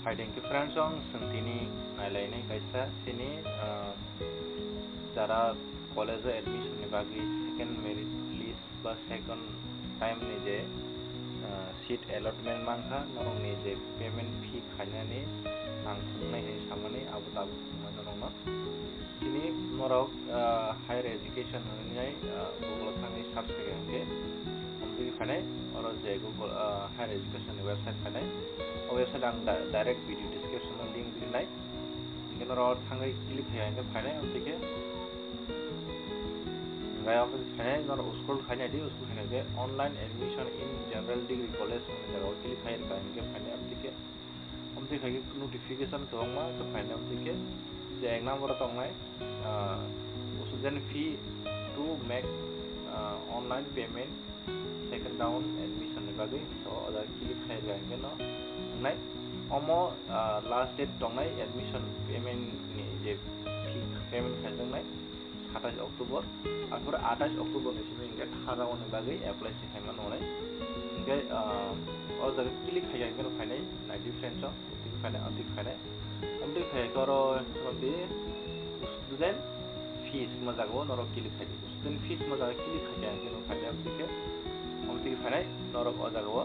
Thank you friends on Santini Nalaine Kaisa Sini Jara college admission ni bagi second merit list ba second time ni je seat allotment mangka norong ni je payment fee khanya ni ang thungnai hai samani abu tabu norong no sini norok higher education ni google thangi search kage ambi khane oro je google higher education ni website khane website ang direct video description link dinai ingin oro thangai click hai ke khane amtike gaya khane nor school khane di school khane ke online admission in general degree college में जगह click hai ka ke khane amtike khage notification tongma ke khane amtike je exam oro tongnai student fee to make online payment second down admission ni bagi so ada click hai ga ke no nai omo last date tongnai admission payment ni je fee payment khajang nai 27 Oktober आखिर 28 Oktober ni sini इंगे थारा होने बागी apply से खाई मानो नहीं इंगे और जगह क्लिक खाई इंगे नो खाई ना difference हो उसी खाई ना अंतिम खाई करो समझे student fees मजाक वो नौरो क्लिक खाई student fees मजाक क्लिक खाई इंगे नो खाई अंतिम खाई नौरो मजाक वो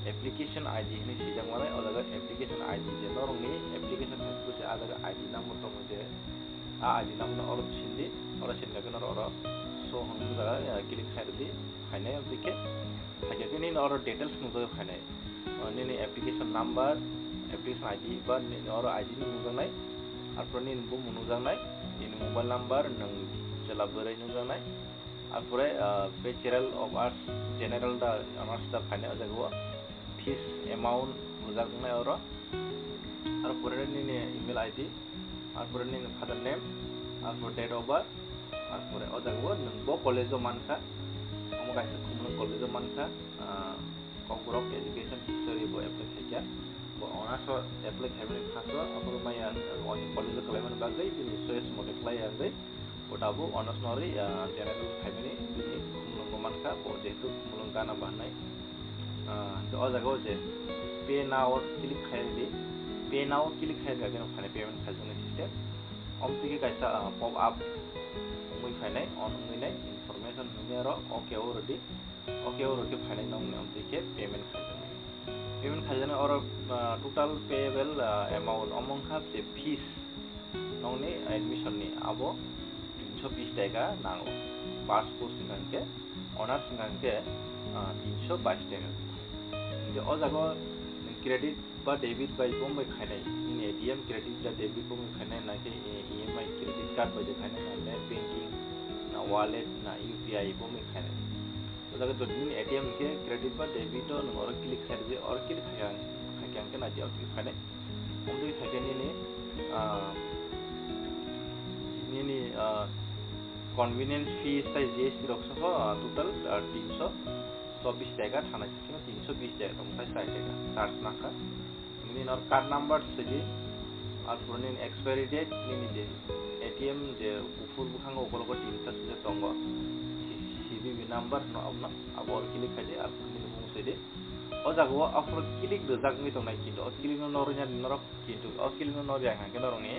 application ID ini sijang mana और application ID je नौरो नी application है कुछ आदर ID number तो मुझे ID number और सिंधी और सिंधी के नौरो so हम जरा क्लिक करते खाने अब देखे खाने के नहीं और डिटेल्स मुझे खाने नहीं एप्लीकेशन नंबर एप्लीकेशन आईडी पर और आईडी नहीं मुझे नहीं और पर नहीं वो मुझे नहीं इन मोबाइल नंबर नंग चला बरे मुझे नहीं और पूरे बेचरल ऑफ आर्ट्स जनरल दा ऑनर्स दा खाने अगर वो फीस अमाउंट मुझे नहीं और पूरे नहीं ईमेल आईडी और पूरे नहीं फादर नेम और पूरे डेट ऑफ बर्थ आसपरे अजागो नंगबो कॉलेज मानखा हम गाइस कुमलुं कॉलेज मानखा कंकुरक एजुकेशन हिस्टोरी बो एप्लाई खाया बो ऑनर्स एप्लाई खायमनि फासो अपर माया अन कॉलेज खालामन बागै बिनि चॉइस मते खालायागै बोटाबो ऑनर्स नरि जनरल खायमनि बिनि कुमलुं मानखा बो जेतु कुमलुं गाना बानाय तो अजागो जे पे नाउ क्लिक खायदि पे नाउ क्लिक खायगा गनो खाने पेमेंट खाजोंनि सिस्टम अमतिके गाइसा पॉप अप फाइनाय ऑन फाइनाय इनफॉरमेशन नुनेरो ओके ऑलरेडी फाइनाय नंग अमतिके पेमेंट खाजोंनि और टोटल पेएबल अमाउंट अमंखा जे फीस नंगनि एडमिशन नि आबो 320 टाका नांगो पास कोर्स सिंगांके ऑनर्स सिंगांके 322 टाका जे अजागो क्रेडिट बा डेबिट बाय बम खायनाय इन एटीएम क्रेडिट बा डेबिट बम खायनाय नाके ईएमआई क्रेडिट कार्ड बाय खायनाय ना नेट बैंकिंग ना वॉलेट ना यूपीआई बम खायनाय तो जगह तो इन एटीएम के क्रेडिट बा डेबिट और नंबर क्लिक कर दे और क्लिक खाया के ना जे और क्लिक खायनाय हम तो खायके नि कन्वीनियंस फीस ताई जीएसटी रखसो टोटल 324 टाका थाना सिस्टम 320 टाका तमता 60 टाका चार्ज नाखा इन और कार्ड नंबर सदी और पुरनी एक्सपायरी डेट इन जे एटीएम जे उफुर बुखांग ओकलको तीनटा से दंग सीवीवी नंबर न अब और क्लिक खादे और पुरनी मुंगसेदे ओ जागो अफर क्लिक दजागनि तंनाय किन्तु ओ क्लिक नरया नरक किन्तु ओ क्लिक नरया हाके नरंनि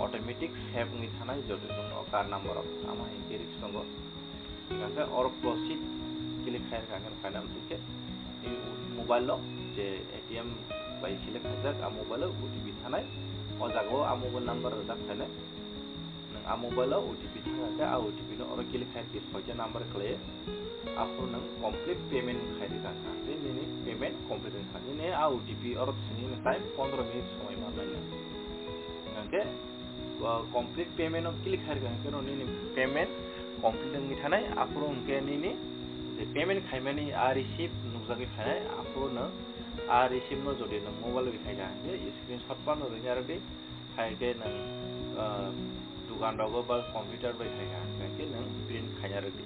ऑटोमेटिक सेव नि थानाय जदो न कार्ड नंबर आमा हिंके रिक्स दंग इनका और प्रोसीड क्लिक खायर खागोन फाइनाल तिके मोबाइल जे एटीएम बाय सिलेक्ट खाजाक आ मोबाइल ओटीपी थानाय ओ जागो आ मोबाइल नंबर रजाक फाइनाय नों आ मोबाइल ओटीपी थानाय आ ओटीपी नो और क्लिक खायर के सयटा नंबर खले आफर नों कंप्लीट पेमेंट खायर गाका जे निनि पेमेंट कंप्लीट खानि ने आ ओटीपी और सिनि टाइम 15 मिनिट समय मारनाय नंके कंप्लीट पेमेंट ऑफ क्लिक खायर गाका नो निनि पेमेंट कंप्लीट नि थानाय आफर उनके निनि पेमेंट खायमानि आ रिसीव नुजागै फायनाय आफर न आ रिसीव न जदि न मोबाइल बिखायगा जे स्क्रीनशॉट पान ओरैनो आरो दे खायके न दुकान दावबो बा कंप्यूटर बिखायगा के न प्रिंट खाया आरो दे